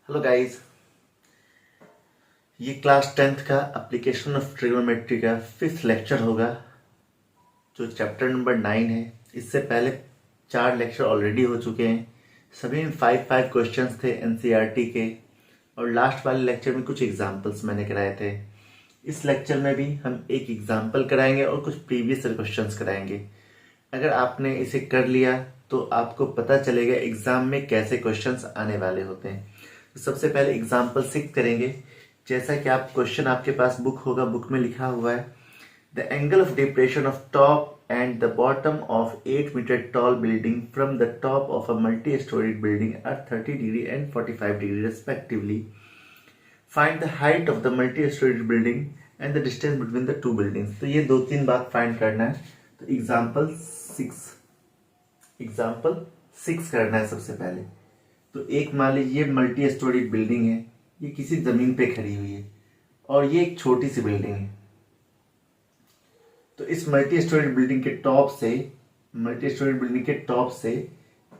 Hello guys, ये class 10th का application of trigonometry का 5th लेक्चर होगा जो चैप्टर नंबर 9 है। इससे पहले 4 लेक्चर ऑलरेडी हो चुके हैं। सभी में 5 क्वेश्चंस थे एनसीईआरटी के, और लास्ट वाले लेक्चर में कुछ एग्जांपल्स मैंने कराए थे। इस लेक्चर में भी हम एक एग्जांपल कराएंगे और कुछ प्रीवियस क्वेश्चंस कराएंगे। अगर आपने इसे कर लिया तो आपको पता चलेगा एग्जाम में कैसे क्वेश्चंस आने वाले होते हैं। तो सबसे पहले एग्जांपल 6 करेंगे। जैसा कि आप क्वेश्चन आपके पास बुक होगा, बुक में लिखा हुआ है the angle of depression of top and the bottom of 8 metre tall building from the top of a multi storeyed building are 30 degree and 45 degree respectively. Find the height of the multi storeyed building and the distance between the two buildings. तो ये 2-3 बात find करना है। तो example 6 करना है सबसे पहले। तो एक मान लीजिए मल्टी स्टोरी बिल्डिंग है, ये किसी जमीन पे खड़ी हुई है और ये एक छोटी सी बिल्डिंग है। तो इस मल्टी स्टोरी बिल्डिंग के टॉप से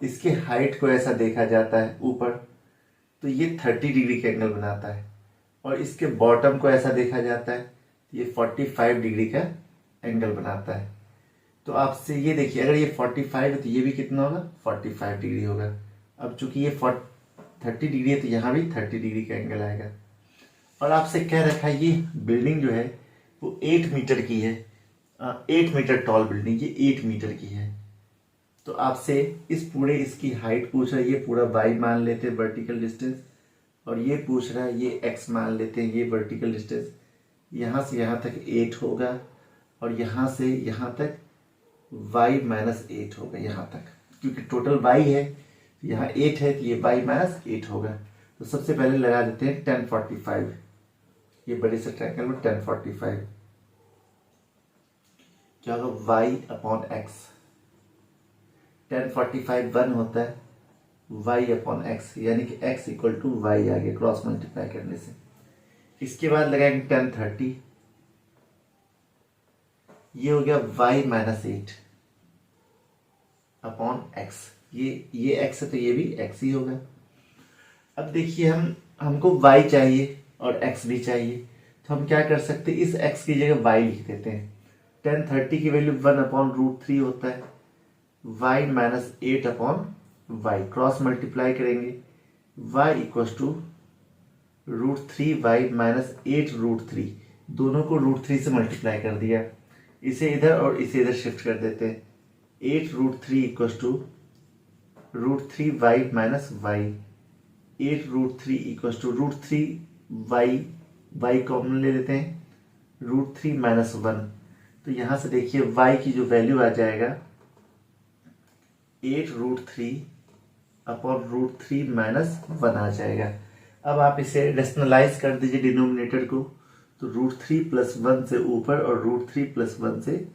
इसके हाइट को ऐसा देखा जाता है ऊपर, तो ये 30 डिग्री का एंगल बनाता है। और इसके बॉटम को ऐसा देखा जाता है, ये 45 डिग्री का एंगल बनाता है। तो आपसे ये देखिए, अगर ये 45 है तो ये भी कितना होगा, 45 डिग्री होगा। अब चूंकि ये 30 डिग्री है तो यहाँ भी 30 डिग्री का एंगल आएगा। और आपसे कह रखा है ये बिल्डिंग जो है वो 8 मीटर की है, 8 मीटर टॉल बिल्डिंग, ये 8 मीटर की है। तो आपसे इसकी हाइट पूछ रहा है, ये पूरा y मान लेते हैं वर्टिकल डिस्टेंस, और ये पूछ रहा है ये x मान लेते हैं, ये वर्टिकल डिस्टेंस। यहाँ से यहाँ तक 8 होगा और यहाँ से यहाँ तक y माइनस 8 होगा यहाँ तक, क्योंकि टोटल y है, यहाँ 8 है तो ये y माइनस 8 होगा। तो सबसे पहले लगा देते हैं 1045, ये बड़े से ट्रायंगल में 1045 क्या होगा, y अपॉन x। 1045 1 होता है, y अपॉन x, यानी कि x इक्वल टू वाई आ गया क्रॉस मल्टीप्लाई करने से। इसके बाद लगाएंगे 1030, ये हो गया y माइनस 8 अपॉन x। ये x है तो ये भी x ही होगा। अब देखिए हमको y चाहिए और x भी चाहिए, तो हम क्या कर सकते हैं, इस x की जगह y लिख देते हैं। 1030 की वैल्यू 1 अपॉन √3 होता है, y minus 8 upon y, cross multiply करेंगे, y equal to √3y minus 8 √3, दोनों को √3 से मल्टीप्लाई कर दिया। इसे इधर और इसे इधर शिफ्ट कर देते हैं। 8 √3 equal to √3y minus y, 8 √3 equal to √3y, y common ले लेते हैं, √3 माइनस 1। तो यहां से देखिए y की जो वैल्यू आ जाएगा 8 √3 अपॉन √3 माइनस 1 आ जाएगा। अब आप इसे रेशनलाइज कर दीजिए डिनोमिनेटर को, तो √3 प्लस 1 से ऊपर और √3 प्लस 1 से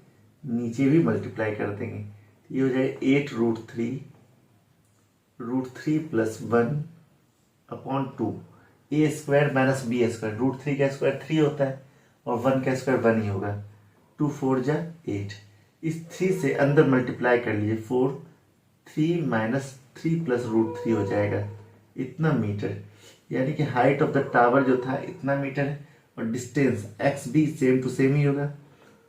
नीचे भी मल्टीप्लाई कर देंगे। ये हो जाएगा 8 √3 प्लस 1 अपॉन 2, ए स्क्वायर माइनस बी स्क्वायर। √3 का स्क्वायर 3 होता है और 1 का स्क्वायर 1 ही होगा। 2 4 जा 8, इस 3 से अंदर मल्टीप्लाई कर लीजिए, 4 3 माइनस 3 प्लस √3 हो जाएगा इतना मीटर, यानी कि हाइट ऑफ द टावर जो था इतना मीटर है। और डिस्टेंस x भी सेम टू सेम ही होगा,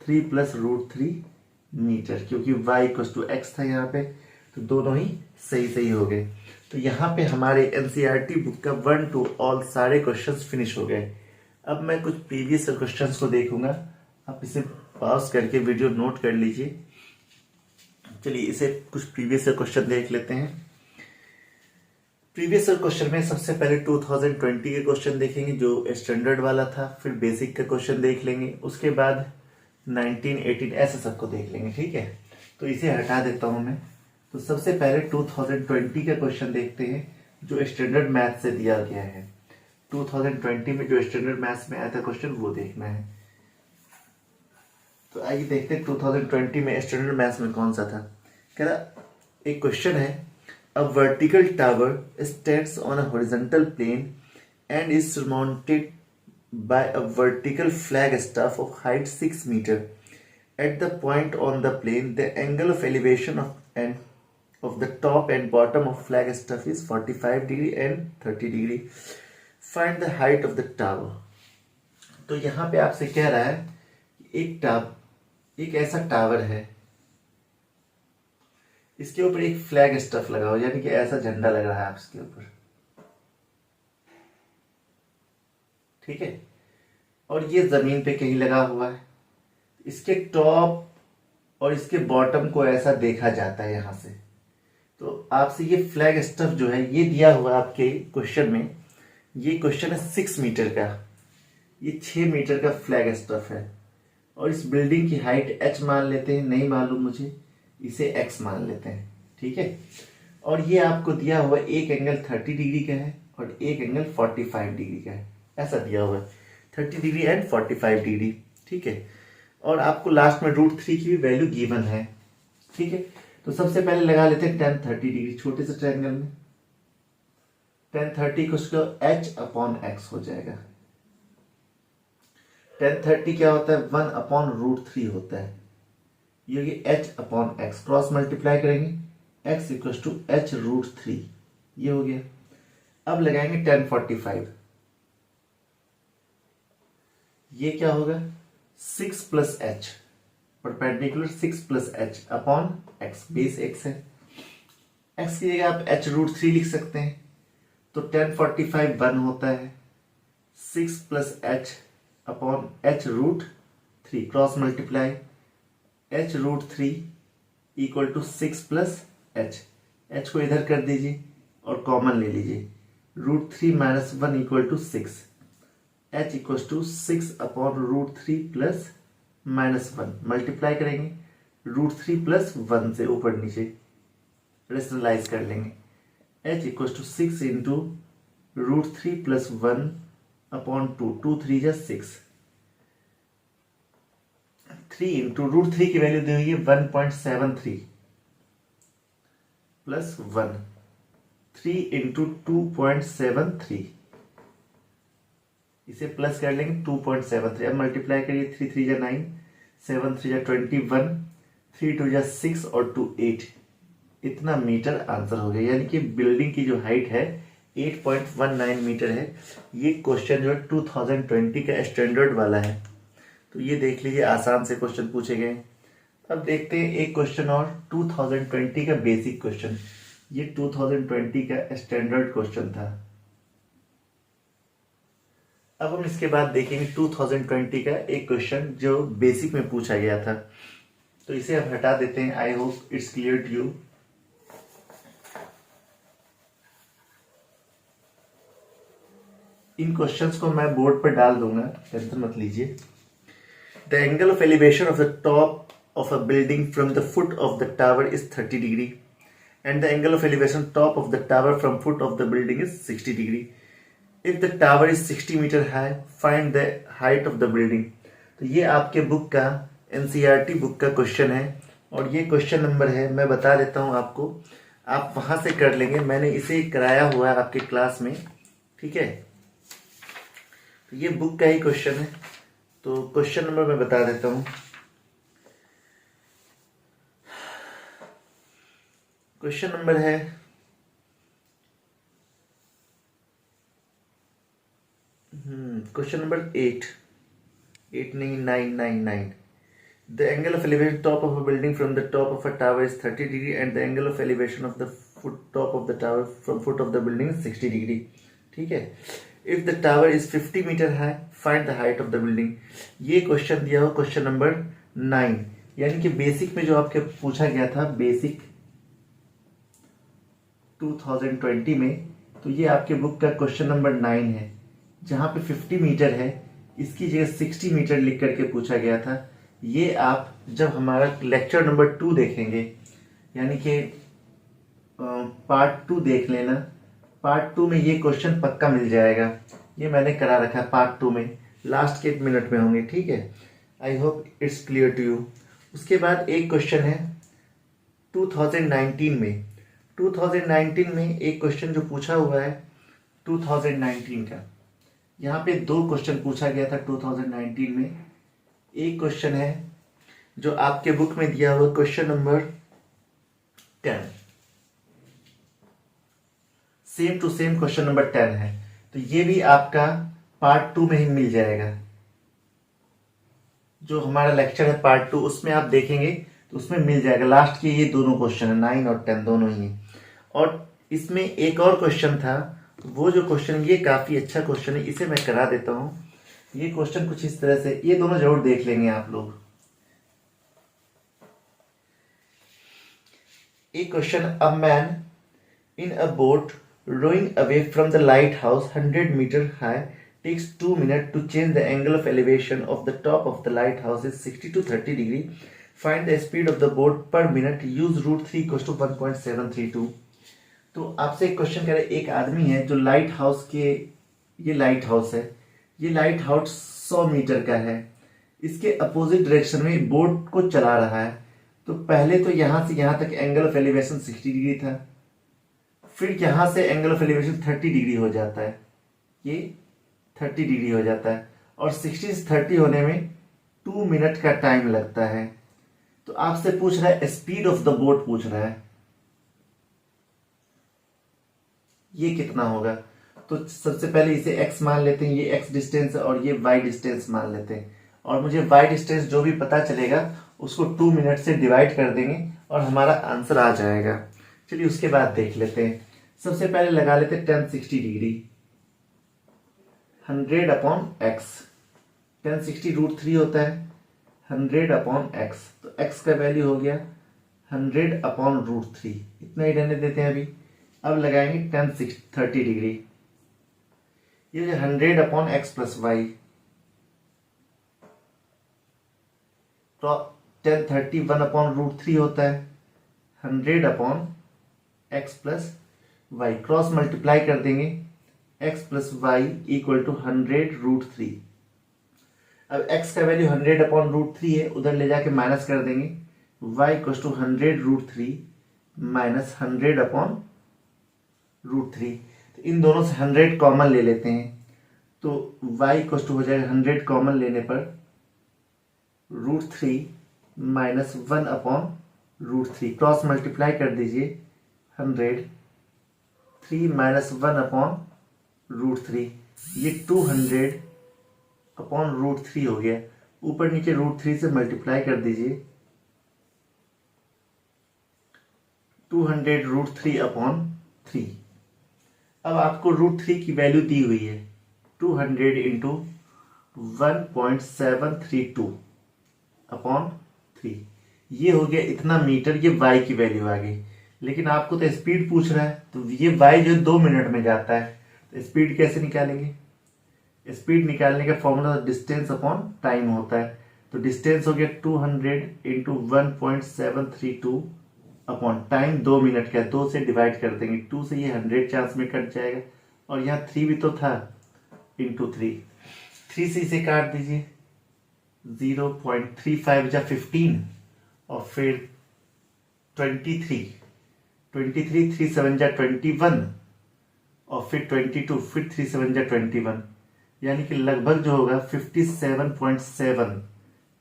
3 प्लस √3 मीटर, क्योंकि y इक्वल टू x था यहाँ पे, तो दोनों ही सही हो गए। तो यहाँ पे हमारे एनसीईआरटी बुक का 1 to ऑल सारे क्वेश्चंस फिनिश हो गए। अब मैं कुछ प्रीवियस क्वेश्चंस को देखूंगा, आप इसे पॉज करके वीडियो नोट कर लीजिए। चलिए इसे कुछ प्रीवियस क्वेश्चन देख लेते हैं। प्रीवियस क्वेश्चन में सबसे पहले 2020 के क्वेश्चन देखेंगे जो स्टैंडर्ड वाला था, फिर बेसिक का क्वेश्चन देख लेंगे, उसके बाद 1918 ऐसे सबको देख लेंगे, ठीक है। तो इसे हटा देता हूं मैं। तो सबसे पहले 2020 का क्वेश्चन देखते हैं जो स्टैंडर्ड मैथ से दिया गया है। 2020 में जो स्टैंडर्ड मैथ्स में आया था क्वेश्चन वो देखना है। तो आइए देखते हैं 2020 में स्टैंडर्ड मैथ्स में कौन सा था। कह रहा एक क्वेश्चन है, a vertical tower stands on a horizontal plane and is surmounted by a vertical flagstaff of height 6 meter. At the point on the plane, the angle of elevation of and of the top and bottom of flagstaff is 45 degree and 30 degree. Find the height of the tower. तो यहाँ पे आपसे कह रहा है एक ऐसा tower है, इसके ऊपर एक फ्लैग स्टफ लगा हो, यानी कि ऐसा झंडा लग रहा है आपके ऊपर, ठीक है, और ये जमीन पे कहीं लगा हुआ है। इसके टॉप और इसके बॉटम को ऐसा देखा जाता है यहां से। तो आपसे ये फ्लैग स्टफ जो है ये दिया हुआ आपके क्वेश्चन में, ये क्वेश्चन है 6 मीटर का, ये 6 मीटर का फ्लैग स्टफ है, और इस बिल्डिंग की हाइट h मान लेते हैं, नहीं मालूम मुझे, इसे x मान लेते हैं, ठीक है। और ये आपको दिया हुआ एक एंगल 30 डिग्री का है और एक एंगल 45 डिग्री का है, ऐसा दिया हुआ है 30 डिग्री एंड 45 डिग्री, ठीक है। और आपको लास्ट में √3 की भी वैल्यू गिवन है, ठीक है। तो सबसे पहले लगा लेते हैं tan 30 डिग्री, छोटे से ट्रायंगल में tan 30 को उसका h/x हो जाएगा। tan 30 क्या होता है, 1/√3 होता है, ये होगी h/x, क्रॉस मल्टीप्लाई करेंगे x = h√3, ये हो गया। अब लगाएंगे tan 45, ये क्या होगा 6 + h, perpendicular 6 + h/x, base x है, x की जगह आप h√3 लिख सकते हैं। तो tan 45 1 होता है, 6 + h/h√3, cross multiply h√3 = 6 + h, h को इधर कर दीजिए और कॉमन ले लीजिए, √3 - 1 = 6, h = 6/√3 + -1, मल्टीप्लाई करेंगे √3 + 1 से ऊपर नीचे रेशनलाइज कर लेंगे, h = 6 × √3 + 1/2, 2 3 = 6, 3 × √3 की वैल्यू दी हुई है 1.73 + 1, 3 × 2.73, इसे प्लस कर लेंगे 2.73। अब मल्टीप्लाई करिए, 3 3 = 9, 7 3 = 21, 3 2 = 6 और 2 8, इतना मीटर आंसर हो गया। यानी कि बिल्डिंग की जो हाइट है 8.19 मीटर है। ये क्वेश्चन जो है 2020 का स्टैंडर्ड वाला है, तो ये देख लीजिए, आसान से क्वेश्चन पूछे गए। अब देखते हैं एक क्वेश्चन और, 2020 का बेसिक क्वेश्चन, ये 2020 का स्टैंडर्ड क्वेश्चन था। अब हम इसके बाद देखेंगे 2020 का एक क्वेश्चन जो बेसिक में पूछा गया था, तो इसे हम हटा देते हैं। I hope it's clear to you. इन क्वेश्चंस को मैं बोर्ड पर डाल दूंगा, टेंशन मत लीजिए। The angle of elevation of the top of a building from the foot of the tower is 30 degree and the angle of elevation top of the tower from foot of the building is 60 degree. If the tower is 60 metre high, find the height of the building। तो ये आपके book का NCERT book का question है, और ये question number है, मैं बता देता हूँ आपको, आप वहां से कर लेंगे, मैंने इसे कराया हुआ है आपके क्लास में, ठीक है। तो ये बुक का ही क्वेश्चन है, तो क्वेश्चन नंबर मैं बता देता हूँ। क्वेश्चन नंबर है क्वेश्चन नंबर 8 नहीं 9 The angle of elevation top of a building from the top of a tower is 30 degree and the angle of elevation of the top of the tower from foot of the building is 60 degree, ठीक है। If the tower is 50 meter high, find the height of the building। ये question दिया हुआ question number 9, यानी कि basic में जो आपके पूछा गया था, बेसिक 2020 में, तो ये आपके बुक का क्वेश्चन नंबर 9 है, जहां पे 50 मीटर है, इसकी जगह 60 मीटर लिख करके पूछा गया था। ये आप जब हमारा लेक्चर नंबर 2 देखेंगे, यानी कि पार्ट 2 देख लेना, पार्ट 2 में ये क्वेश्चन पक्का मिल जाएगा, ये मैंने करा रखा है पार्ट 2 में, लास्ट के 1 मिनट में होंगे, ठीक है। I hope it's clear to you. उसके बाद एक क्वेश्चन है 2019 में, 2019 में एक क्वेश्चन जो पूछा हुआ है 2019 का, यहाँ पे 2 क्वेश्चन पूछा गया था 2019 में। एक क्वेश्चन है जो आपके बुक में दिया हुआ question number 10, same to same question number 10 है, तो ये भी आपका पार्ट 2 में ही मिल जाएगा। जो हमारा लेक्चर है पार्ट 2 उसमें आप देखेंगे तो उसमें मिल जाएगा। लास्ट के ये दोनों क्वेश्चन है, 9 और 10 दोनों ही है। और इसमें एक और क्वेश्चन था, वो जो क्वेश्चन, ये काफी अच्छा क्वेश्चन है, इसे मैं करा देता हूं। ये क्वेश्चन कुछ इस तरह से, ये दोनों जरूर देख लेंगे आप लोग। एक question, a man in a boat rowing away from the lighthouse 100 meter high takes 2 minutes to change the angle of elevation of the top of the lighthouse is 60 to 30 degree. Find the speed of the boat per minute. Use root 3 equals to 1.732. तो आपसे एक question कह रहे, एक आदमी है जो light house के, ये लाइट हाउस है, ये लाइट हाउस 100 मीटर का है, इसके अपोजिट डायरेक्शन में बोट को चला रहा है। तो पहले तो यहां से यहां तक एंगल ऑफ एलिवेशन 60 डिग्री था, फिर यहां से एंगल ऑफ एलिवेशन 30 डिग्री हो जाता है, ये 30 डिग्री हो जाता है, और 60 से 30 होने में 2 मिनट का टाइम लगता है। तो आपसे पूछ रहा है स्पीड ऑफ द बोट पूछ रहा है, ये कितना होगा। तो सबसे पहले इसे x मान लेते हैं, ये x डिस्टेंस है और ये y डिस्टेंस मान लेते हैं, और मुझे y डिस्टेंस जो भी पता चलेगा उसको 2 मिनट से डिवाइड कर देंगे और हमारा आंसर आ जाएगा। चलिए उसके बाद देख लेते हैं। सबसे पहले लगा लेते हैं 1060 डिग्री, 100 अपॉन x, 1060 रूट 3 होता है, 100 अपॉन x, तो x का वैल्यू हो गया 100 अपॉन रूट 3, इतना ही रहने देते हैं अभी। अब लगाएंगे 1030 डिग्री, ये जो 100 अपॉन x प्लस वाई, तो 1031 अपॉन रूट 3 होता है, 100 upon x plus y, cross multiply कर देंगे, x plus y equal to 100 root 3। अब x का वैल्यू 100 अपॉन रूट 3 है, उधर ले जाके माइनस कर देंगे, y equal to 100 root 3 minus 100 upon root 3। तो इन दोनों से 100 कॉमन ले लेते हैं, तो y इक्वल टू हो जाएगा 100 कॉमन लेने पर root 3 minus 1 upon root 3, cross multiply कर दीजिए, 100 3 माइनस 1 अपॉन रूट 3, ये 200 अपॉन रूट 3 हो गया। ऊपर नीचे रूट 3 से मल्टीप्लाई कर दीजिए, 200 रूट 3 अपॉन 3। अब आपको रूट 3 की वैल्यू दी हुई है 200 इंटू 1.732 अपॉन 3, ये हो गया इतना मीटर, ये y की वैल्यू आ गई। लेकिन आपको तो स्पीड पूछ रहा है, तो ये y जो 2 मिनट में जाता है, तो स्पीड कैसे निकालेंगे। स्पीड निकालने का फॉर्मूला डिस्टेंस अपॉन टाइम होता है, तो डिस्टेंस हो गया 200 इंटू 1.732 अपॉन टाइम, 2 मिनट का, 2 से डिवाइड कर देंगे, 2 से ये 100 चांस में कट जाएगा, और यहाँ 3 भी तो था, इंटू 3 से इसे काट दीजिए, 0.35 जा 15, और फिर 23 3 7 जा 21, और फिर 22, फिर 3 7 जा 21, यानी कि लगभग जो होगा 57.7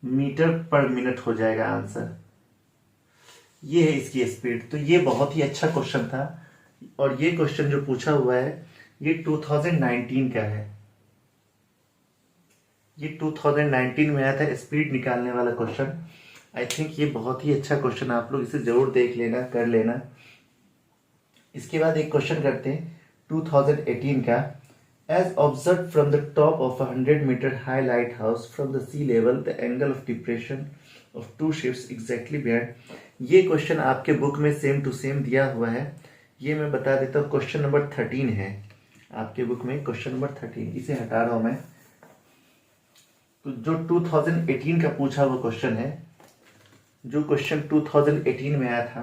मीटर पर मिनट हो जाएगा आंसर। ये है इसकी स्पीड। तो ये बहुत ही अच्छा क्वेश्चन था, और ये क्वेश्चन जो पूछा हुआ है ये 2019 का है, ये 2019 में आया था स्पीड निकालने वाला क्वेश्चन। आई थिंक ये बहुत ही अच्छा क्वेश्चन, आप लोग इसे जरूर देख लेना, कर लेना। इसके बाद एक क्वेश्चन करते हैं 2018 का। As observe from the top of 100 metre high light house from the sea level the angle of depression of 2 ships exactly behind. ये क्वेश्चन आपके बुक में सेम टू सेम दिया हुआ है, ये मैं बता देता हूँ। क्वेश्चन नंबर 13 है आपके बुक में, क्वेश्चन नंबर 13, इसे हटा रहा हूं मैं। तो जो 2018 का पूछा हुआ क्वेश्चन है, जो क्वेश्चन 2018 में आया था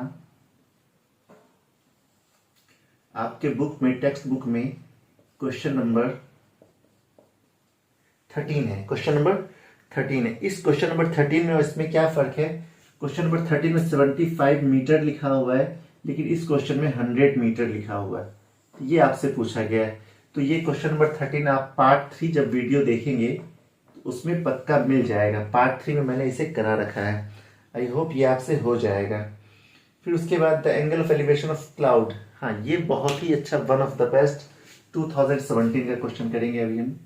आपके बुक में, टेक्स्ट बुक में, क्वेश्चन नंबर 13 है, क्वेश्चन नंबर 13 है। इस क्वेश्चन नंबर 13 में और इसमें क्या फर्क है, क्वेश्चन नंबर 13 में 75 मीटर लिखा हुआ है, लेकिन इस क्वेश्चन में 100 मीटर लिखा हुआ है। तो ये आपसे पूछा गया है। तो ये क्वेश्चन नंबर 13 आप पार्ट 3 जब वीडियो देखेंगे तो उसमें पक्का मिल जाएगा। पार्ट 3 में मैंने इसे करा रखा है, आई होप ये आपसे हो जाएगा। फिर उसके बाद the angle of elevation of cloud हाँ, ये बहुत ही अच्छा, वन ऑफ द बेस्ट 2017 का क्वेश्चन करेंगे अभी हम।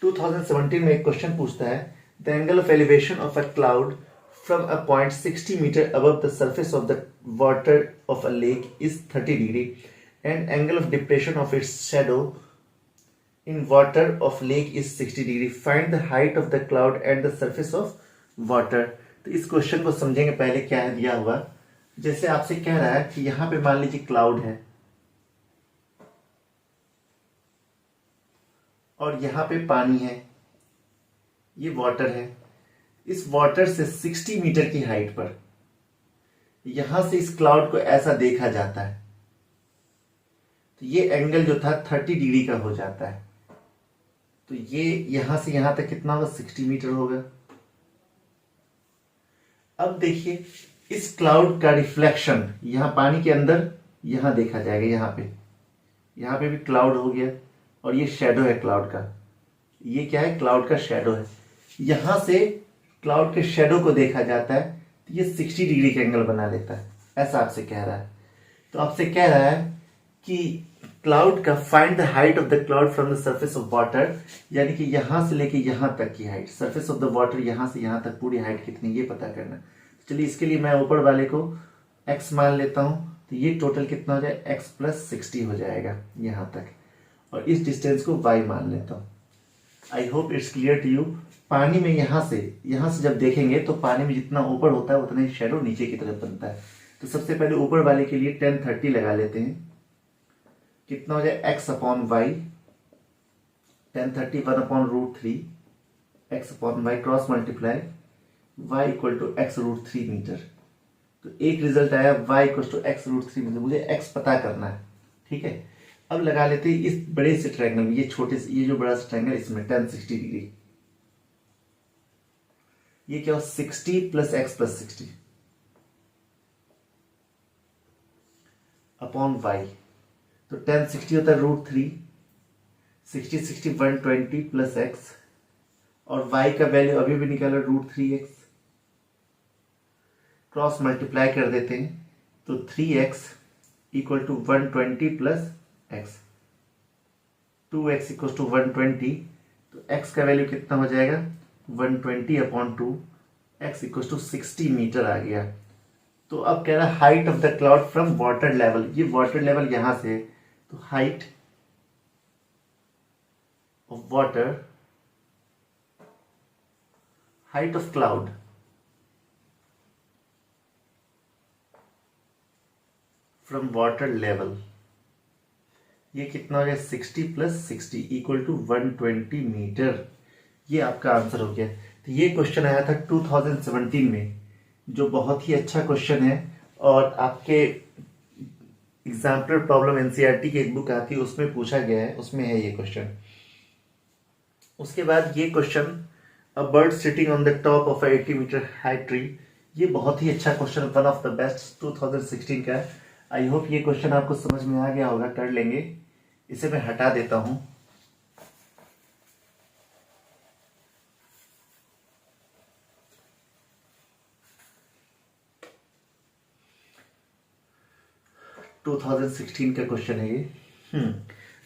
टू 2017 में एक क्वेश्चन पूछता है, the angle of elevation of a cloud from a point 60 metre above the surface of the water of a lake is 30 degree and angle of depression of its shadow in water of lake is 60 degree. Find the height of the cloud and the surface of water. तो इस question को समझेंगे पहले क्या है दिया हुआ। जैसे आपसे कह रहा है कि यहां पे मान लीजिए क्लाउड है और यहां पे पानी है, ये वाटर है। इस वाटर से 60 मीटर की हाइट पर यहां से इस क्लाउड को ऐसा देखा जाता है, तो ये एंगल जो था 30 डिग्री का हो जाता है। तो ये यहां से यहां तक कितना होगा, 60 मीटर होगा। अब देखिए इस क्लाउड का रिफ्लेक्शन यहां पानी के अंदर यहां देखा जाएगा, यहां पे भी क्लाउड हो गया और ये शेडो है क्लाउड का। ये क्या है, क्लाउड का शेडो है। यहां से क्लाउड के शेडो को देखा जाता है तो ये 60 डिग्री का एंगल बना लेता है, ऐसा आपसे कह रहा है। तो आपसे कह रहा है कि क्लाउड का find the height of the cloud from the surface of water, यानी कि यहां से लेके यहां तक की height, surface of the water यहां से यहां तक पूरी हाइट कितनी, ये पता करना। तो चलिए इसके लिए मैं ऊपर वाले को x मान लेता हूं, तो ये टोटल कितना हो जाए, x प्लस 60 हो जाएगा यहां तक, और इस डिस्टेंस को y मान लेता हूं। I hope it's clear to you. पानी में यहां से जब देखेंगे तो पानी में जितना ऊपर होता है उतना ही शेडो नीचे की तरफ बनता है। तो सबसे पहले ऊपर वाले के लिए 1030 लगा लेते हैं, कितना हो जाए x upon y, 1030 1/√3 x upon y cross multiply y equal to x√3 metre. तो एक रिजल्ट आया y equal to x√3 metre. मुझे x पता करना है, ठीक है। अब लगा लेते हैं इस बड़े से ट्रायंगल में, ये जो बड़ा सा ट्रायंगल, इसमें 1060 डिग्री, ये क्या हो, 60 plus x plus 60 upon y। तो 1060 होता है √3, 60 120 प्लस x, और y का वैल्यू अभी भी निकाला √3x, क्रॉस मल्टीप्लाई कर देते हैं तो 3x equal to 120 plus x, 2x equal to 120। तो x का वैल्यू कितना हो जाएगा, 120 upon 2, x equal to 60 metre आ गया। तो अब कह रहा है height of the cloud from water level, ये वाटर लेवल यहां से है, तो height of water, height of cloud from water level, ये कितना हो गया, 60 प्लस 60 इक्वल टू 120 मीटर। ये आपका आंसर हो गया। तो ये क्वेश्चन आया था 2017 में, जो बहुत ही अच्छा क्वेश्चन है, और आपके एग्जाम्पलर प्रॉब्लम एनसीईआरटी की एक बुक आती है उसमें पूछा गया है, उसमें है ये क्वेश्चन। उसके बाद ये question, a bird sitting on the top of 80 metre high tree, ये बहुत ही अच्छा question, one of the best 2016 का। आई होप ये क्वेश्चन आपको समझ में आ गया होगा, कर लेंगे। इसे मैं हटा देता हूं। टू 2016 का क्वेश्चन है ये।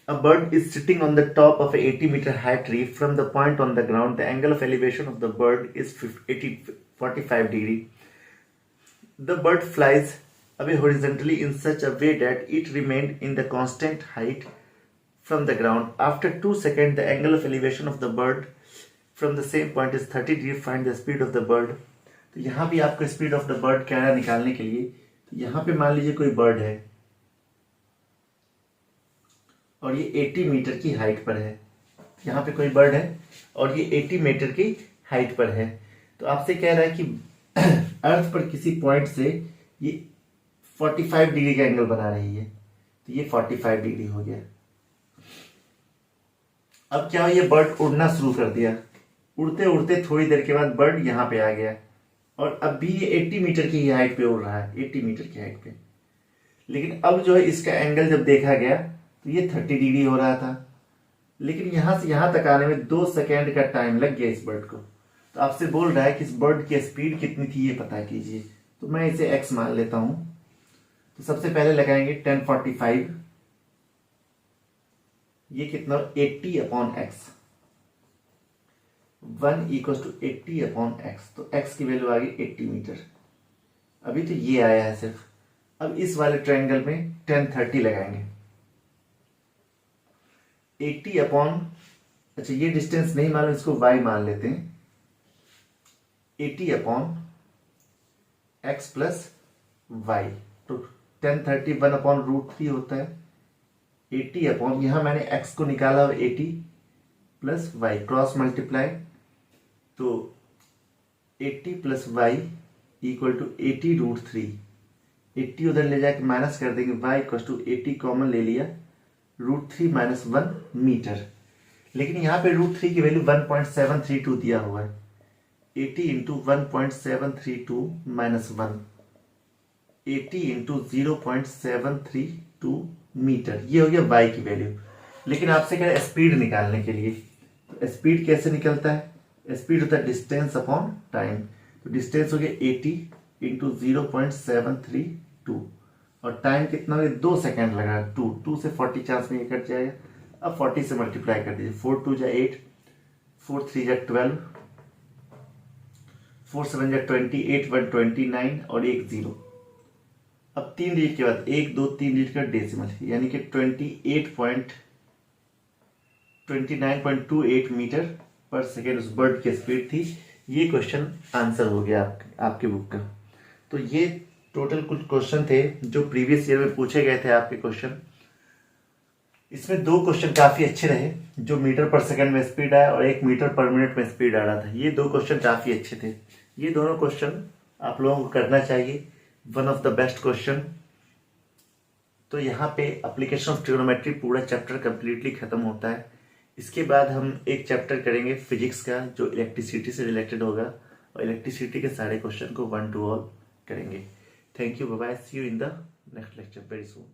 A bird is sitting on the top of a 80 meter high tree. From the point on the ground, the angle of elevation of the bird is 45 degree. The bird flies away horizontally in such a way that it remained in the constant height from the ground. After 2 seconds, the angle of elevation of the bird from the same point is 30 degree. Find the speed of the bird. तो यहाँ भी आपको speed of the bird क्या है निकालने के लिए, तो यहाँ पे मान लीजिए कोई बर्ड है और ये 80 मीटर की हाइट पर है। यहाँ पे कोई बर्ड है और ये 80 मीटर की हाइट पर है। तो आपसे कह रहा है कि अर्थ पर किसी पॉइंट से ये 45 डिग्री का एंगल बना रही है, तो ये 45 डिग्री हो गया। अब क्या, ये बर्ड उड़ना शुरू कर दिया, उड़ते उड़ते थोड़ी देर के बाद बर्ड यहाँ पे आ गया, और अब भी ये 80 मीटर की हाइट पे उड़ रहा है, 80 मीटर की हाइट पे। लेकिन अब जो है इसका एंगल जब देखा गया तो ये 30 डिग्री हो रहा था, लेकिन यहां से यहां तक आने में 2 सेकेंड का टाइम लग गया इस बर्ड को। तो आपसे बोल रहा है कि इस बर्ड की स्पीड कितनी थी ये पता कीजिए। तो मैं इसे x मान लेता हूं। तो सबसे पहले लगाएंगे 1045, ये कितना 80 upon x, 1 equal to 80 upon x. तो x की वैल्यू आ गई 80 मीटर। अभी तो ये आया है सिर्फ। अब इस वाले ट्रायंगल में 1030 लगाएंगे। 80 अपॉन, अच्छा ये डिस्टेंस नहीं मालूम, इसको y मान लेते हैं। 80 अपॉन x प्लस वाई, तो 1030 1 अपॉन √3 होता है। 80 अपॉन, यहां मैंने x को निकाला 80 प्लस वाई, क्रॉस मल्टीप्लाई, तो 80 प्लस वाई इक्वल टू 80 √3। 80 उधर ले जाके माइनस कर देंगे, y इक्वल टू 80 कॉमन ले लिया, √3 माइनस 1 मीटर। लेकिन यहाँ पे √3 की वैल्यू 1.732 दिया हुआ है। 80 इंटू 1.732 माइनस 1, 80 इंटू 0.732 मीटर, ये हो गया y की वैल्यू। लेकिन आपसे कह रहे हैं स्पीड निकालने के लिए, तो स्पीड कैसे निकलता है? स्पीड होता है डिस्टेंस अपॉन टाइम। तो डिस्टेंस हो गया 80 इंटू 0.732 और टाइम कितना हो गया 2 सेकेंड लगा। 2 से 40 चांस में ये कट जाएगा। अब 40 से मल्टीप्लाई कर दीजिए, 4 2 जा 8, 4 3 जा 12, 4 7 जा 28, 1 29 और 1 0। अब 3 डिजिट के बाद 1 2 3 डिजिट का डेसिमल, यानी कि 29.28 मीटर पर सेकेंड उस बर्ड की स्पीड थी। ये क्वेश्चन आंसर हो गया आपके बुक का। तो ये टोटल कुछ क्वेश्चन थे जो प्रीवियस ईयर में पूछे गए थे आपके क्वेश्चन। इसमें 2 क्वेश्चन काफी अच्छे रहे, जो मीटर पर सेकंड में स्पीड आया और 1 मीटर पर मिनट में स्पीड आ रहा था। ये 2 क्वेश्चन काफी अच्छे थे। ये दोनों क्वेश्चन आप लोगों को करना चाहिए, one of the best question. तो यहाँ पे एप्लीकेशन ऑफ ट्रिग्नोमेट्री पूरा चैप्टर कंप्लीटली खत्म होता है। इसके बाद हम एक चैप्टर करेंगे फिजिक्स का, जो इलेक्ट्रिसिटी से रिलेटेड होगा, और इलेक्ट्रिसिटी के सारे क्वेश्चन को 1 to all करेंगे। Thank you, bye bye, see you in the next lecture very soon.